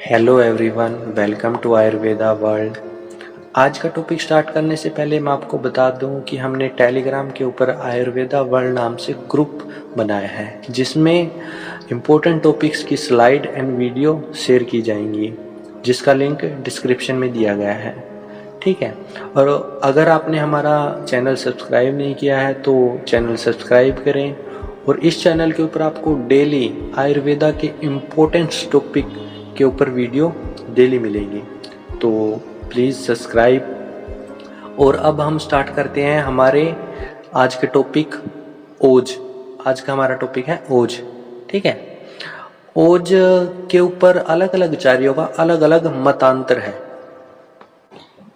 Hello everyone, welcome to Ayurveda world. आज का topic start करने से पहले मैं आपको बता दूं कि हमने टेलीग्राम के ऊपर आयुर्वेदा वर्ल्ड नाम से ग्रुप बनाया है, जिसमें इम्पोर्टेंट टॉपिक्स की स्लाइड एंड वीडियो शेयर की जाएंगी, जिसका लिंक डिस्क्रिप्शन में दिया गया है। ठीक है। और अगर आपने हमारा चैनल सब्सक्राइब नहीं किया है तो चैनल सब्सक्राइब करें, और इस चैनल के ऊपर आपको डेली आयुर्वेदा के इम्पोर्टेंट टॉपिक के ऊपर वीडियो डेली मिलेंगी, तो प्लीज़ सब्सक्राइब। और अब हम स्टार्ट करते हैं हमारे आज के टॉपिक ओज। आज का हमारा टॉपिक है ओज। ठीक है। ओज के ऊपर अलग अलग आचार्यों का अलग अलग मतांतर है।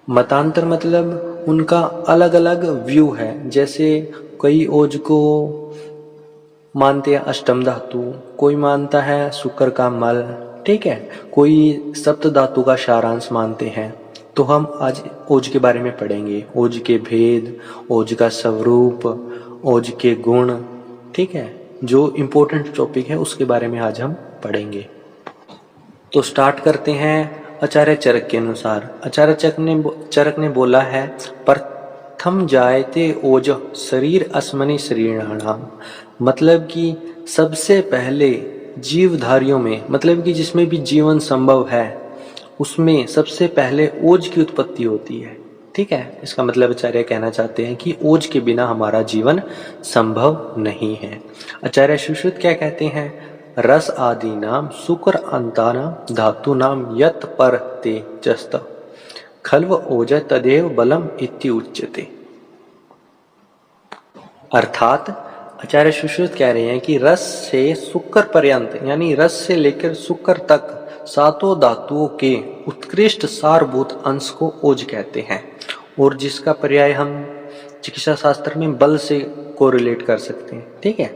मतांतर मतलब उनका अलग अलग व्यू है। जैसे कई ओज को मानते हैं अष्टम धातु, कोई मानता है शुक्र का मल। ठीक है। कोई सप्त धातु का सारांश मानते हैं। तो हम आज ओज के बारे में पढ़ेंगे, ओज के भेद, ओज का स्वरूप, ओज के गुण। ठीक है। जो इम्पोर्टेंट टॉपिक है उसके बारे में आज हम पढ़ेंगे। तो स्टार्ट करते हैं आचार्य चरक के अनुसार। आचार्य चरक ने बोला है, प्रथम जायते ओज शरीर अस्मनि शरीराणाम। मतलब कि सबसे पहले जीवधारियों में, मतलब कि जिसमें भी जीवन संभव है, उसमें सबसे पहले ओज की उत्पत्ति होती है। ठीक है। इसका मतलब आचार्य कहना चाहते हैं कि ओज के बिना हमारा जीवन संभव नहीं है। आचार्य सुश्रुत क्या कहते हैं, रस आदि नाम शुक्र अंतानाम धातु नाम यत पर तेजस्त खल्व ओज तदेव बलम इति उच्यते। अर्थात आचार्य सुश्रुत कह रहे हैं कि रस से शुक्र पर्यंत, यानी रस से लेकर शुक्र तक सातों धातुओं के उत्कृष्ट सारभूत अंश को ओज कहते हैं, और जिसका पर्याय हम चिकित्सा शास्त्र में बल से कोरिलेट कर सकते हैं। ठीक है।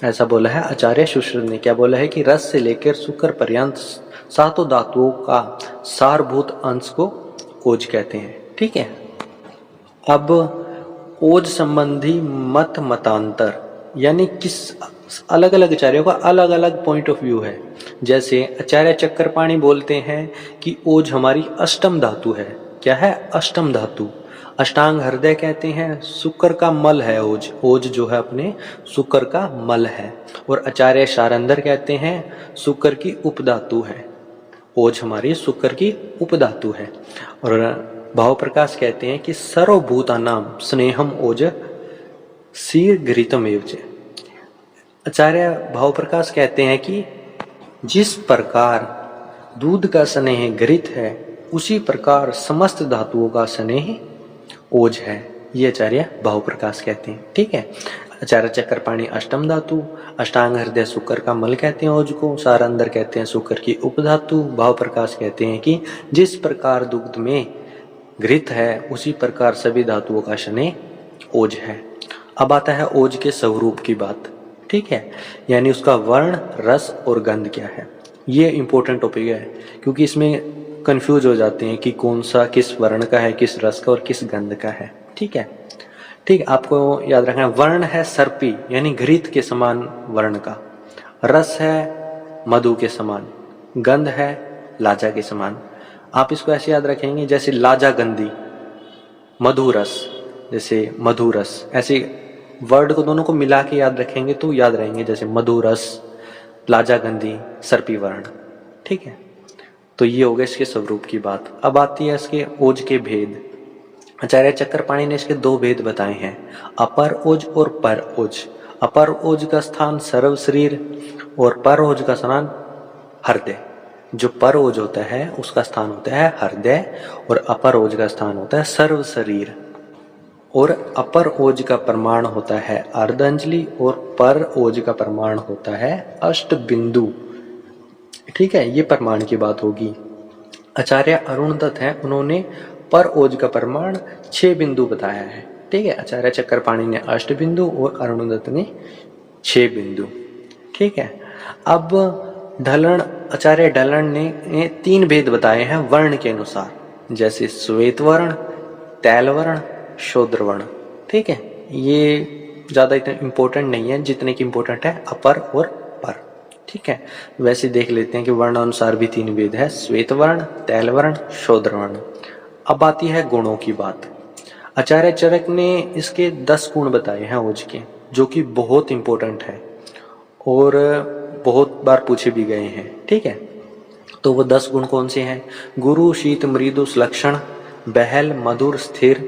ऐसा बोला है आचार्य सुश्रुत ने। क्या बोला है कि रस से लेकर शुक्र पर्यंत सातों धातुओं का सारभूत अंश को ओज कहते हैं। ठीक है। अब ओज संबंधी मतांतर, यानी किस अलग अलग आचार्यों का अलग अलग पॉइंट ऑफ व्यू है। जैसे आचार्य चक्रपाणी बोलते हैं कि ओज हमारी अष्टम धातु है। क्या है? अष्टम धातु। अष्टांग हृदय कहते हैं शुक्र का मल है ओज। ओज जो है अपने शुक्र का मल है। और आचार्य शारंदर कहते हैं शुक्र की उपधातु है। ओज हमारी शुक्र की उपधातु है। और भाव प्रकाश कहते हैं कि सर्वभूतानाम स्नेहम ओज शीघ्रितम एवच। आचार्य भाव प्रकाश कहते हैं कि जिस प्रकार दूध का स्नेह घृत है, उसी प्रकार समस्त धातुओं का स्नेह ओज है। ये आचार्य भाव प्रकाश कहते हैं। ठीक है। आचार्य चक्रपाणी अष्टम धातु, अष्टांग हृदय शुक्र का मल कहते हैं ओज को, सारंदर कहते हैं शुक्र की उपधातु, भाव प्रकाश कहते हैं कि जिस प्रकार दुग्ध में घृत है, उसी प्रकार सभी धातुओं का स्नेह ओज है। अब आता है ओज के स्वरूप की बात। ठीक है। यानी उसका वर्ण, रस और गंध क्या है। ये इंपॉर्टेंट टॉपिक है, क्योंकि इसमें कंफ्यूज हो जाते हैं कि कौन सा किस वर्ण का है, किस रस का और किस गंध का है। ठीक है। ठीक, आपको याद रखना है। वर्ण है सर्पी, यानी घृत के समान वर्ण का। रस है मधु के समान। गंध है लाजा के समान। आप इसको ऐसे याद रखेंगे जैसे लाजा गंधी, मधुरस, जैसे मधुरस। ऐसे वर्ड को दोनों को मिला के याद रखेंगे तो याद रहेंगे, जैसे मधुरस, लाजा गंधी, सर्पी वर्ण। ठीक है। तो ये हो गया इसके स्वरूप की बात। अब आती है इसके ओज के भेद। आचार्य चक्रपाणी ने इसके दो भेद बताए हैं, अपर ओज और पर ओज। अपर ओज का स्थान सर्व शरीर और पर ओज का स्थान हृदय। जो पर ओज होता है उसका स्थान होता है हृदय, और अपर ओज का स्थान होता है सर्व शरीर। और अपर ओज का प्रमाण होता है अर्धंजलि, और पर ओज का प्रमाण होता है अष्ट बिंदु। ठीक है। ये प्रमाण की बात होगी। आचार्य अरुणदत्त हैं, उन्होंने पर ओज का प्रमाण 6 बिंदु बताया है। ठीक है। आचार्य चक्रपाणी ने अष्ट बिंदु और अरुणदत्त ने 6 बिंदु। ठीक है। अब ढलन, आचार्य ढलन ने 3 भेद बताए हैं वर्ण के अनुसार, जैसे श्वेत वर्ण, तैल वर्ण, शूद्र वर्ण। ठीक है। ये ज्यादा इतना इंपॉर्टेंट नहीं है जितने की इंपॉर्टेंट है अपर और पर। ठीक है। वैसे देख लेते हैं कि वर्ण अनुसार भी 3 भेद है, श्वेत वर्ण, तैल वर्ण, शोध वर्ण। अब आती है गुणों की बात। आचार्य चरक ने इसके 10 गुण बताए हैं ओज के, जो कि बहुत इंपॉर्टेंट है और बहुत बार पूछे भी गए हैं। ठीक है, तो वो 10 गुण कौन से हैं? गुरु, शीत, मृदु, सुलक्षण, बहल, मधुर, स्थिर,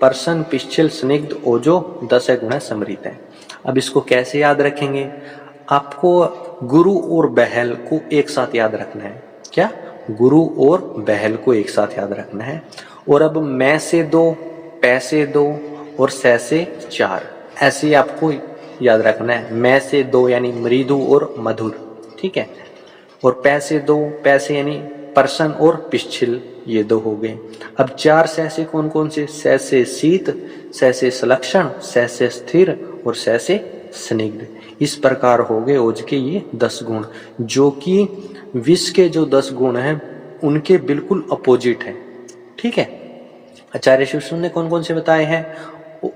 प्रसन्न, पिच्छल, स्निग्ध, ओजो, 10 गुण समृत है। अब इसको कैसे याद रखेंगे? आपको गुरु और बहल को एक साथ याद रखना है। क्या? गुरु और बहल को एक साथ याद रखना है। और अब मैं से 2, पै से 2 और सै से 4 ऐसे आपको याद रखना है। मैं से 2 यानी मृदु और मधुर, ठीक है। और पै से 2, पै से यानी प्रसन्न और पिच्छल, ये 2 हो गए। अब 4 सै से कौन कौन से? सै से शीत, सै से सुलक्षण, सै से स्थिर और सै से स्निग्ध। इस प्रकार हो गए ओज के ये 10 गुण, जो कि विष के जो 10 गुण हैं उनके बिल्कुल अपोजिट है। ठीक है। आचार्य शिवसुन ने कौन कौन से बताए हैं?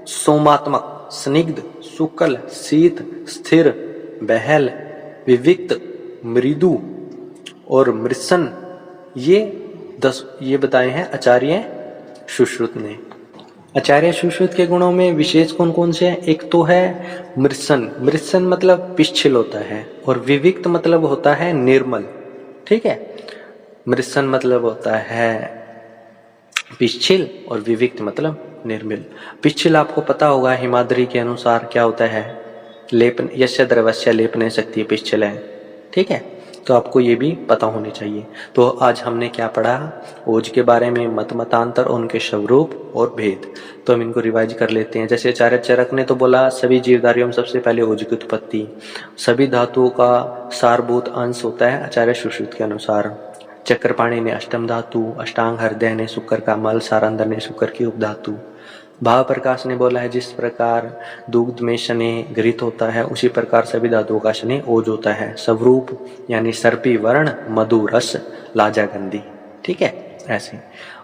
सोमात्मक, स्निग्ध, शुक्ल, शीत, स्थिर, बहल, विविक्त, मृदु और मृत्सन, ये 10 ये बताए हैं आचार्य सुश्रुत ने। आचार्य सुश्रुत के गुणों में विशेष कौन कौन से हैं? एक तो है मृत्सन। मृत्सन मतलब पिच्छल होता है और विविक्त मतलब होता है निर्मल। ठीक है, मृत्सन मतलब होता है पिच्छल और विविक्त मतलब निर्मल। पिच्छल आपको पता होगा, हिमाद्री के अनुसार क्या होता है? लेपन, यस्य द्रवस्य लेपने शक्ति पिच्छल है। ठीक है, तो आपको ये भी पता होनी चाहिए। तो आज हमने क्या पढ़ा? ओज के बारे में, मत मतांतर, उनके स्वरूप और भेद। तो हम इनको रिवाइज कर लेते हैं। जैसे आचार्य चरक ने तो बोला सभी जीवधारियों में सबसे पहले ओज की उत्पत्ति, सभी धातुओं का सारभूत अंश होता है आचार्य सुश्रुत के अनुसार। चक्रपाणि ने अष्टम धातु, अष्टांग हृदय ने शुक्र का मल, सारंदर ने शुक्र की उपधातु। भाव प्रकाश ने बोला है जिस प्रकार दुग्ध में स्नेह घृत होता है उसी प्रकार सभी धातुओं का स्नेह ओज होता है। स्वरूप यानी सर्पी वर्ण, मधु रस, लाजा गंधी। ठीक है, ऐसे।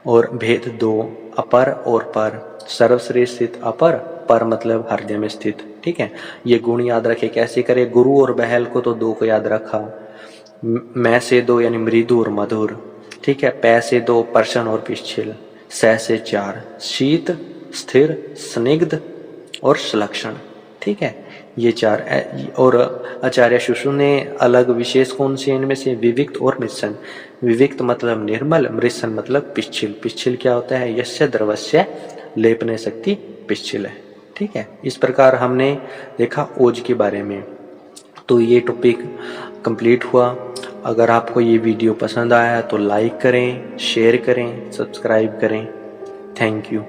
और भेद 2, अपर और पर। सर्वश्रेष्ठ स्थित अपर, पर मतलब हृदय में स्थित। ठीक है, ये गुण याद रखे। कैसे करे? गुरु और बहल को तो 2 को याद रखा। मैं से 2 यानी मृदु और मधुर। ठीक है, पै से 2 प्रसन्न और पिच्छल, सै से 4 शीत, स्थिर, स्निग्ध और सुलक्षण। ठीक है, ये 4। और आचार्य सुश्रुत ने अलग विशेष कौन से इनमें से? विविक्त और मृत्सन। विविक्त मतलब निर्मल, मृत्सन मतलब पिच्छल। पिच्छल क्या होता है? यस्य द्रवस्य लेपने शक्ति पिच्छल है। ठीक है, इस प्रकार हमने देखा ओज के बारे में। तो ये टॉपिक कंप्लीट हुआ। अगर आपको ये वीडियो पसंद आया तो लाइक करें, शेयर करें, सब्सक्राइब करें। Thank you.